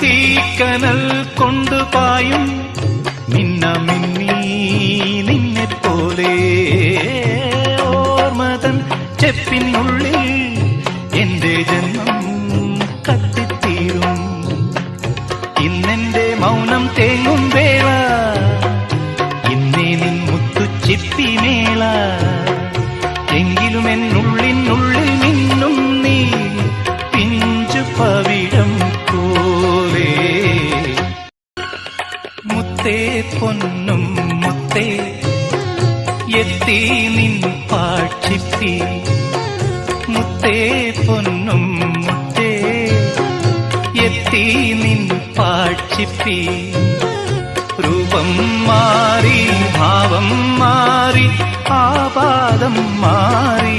തീക്കനൽ കൊണ്ടുപായും മിന്ന മിന്നി നിന്നെ പോലെ ഓർമ്മതൻ ചെപ്പിനുള്ളിൽ എന്റെ ജന്മം കത്തിത്തീരും. ഇന്നെന്റെ മൗനം തേങ്ങും വേള, ഇന്നേ നിൻ മുത്തുച്ചിപ്പി മേള. എങ്കിലും എന്നുള്ളിനുള്ളിൽ നിന്നും നീ പിഞ്ചു പവിഴം പോലെ. മുത്തേ പൊന്നും മുത്തേ എത്തി നിൻ പാഴ്ചിപ്പി. മുത്തേ പൊന്നും മുത്തേ എത്തി നിൻ പാഴ്ചിപ്പി. രൂപം മാറി ഭാവം മാറി ആപാദം മാറി.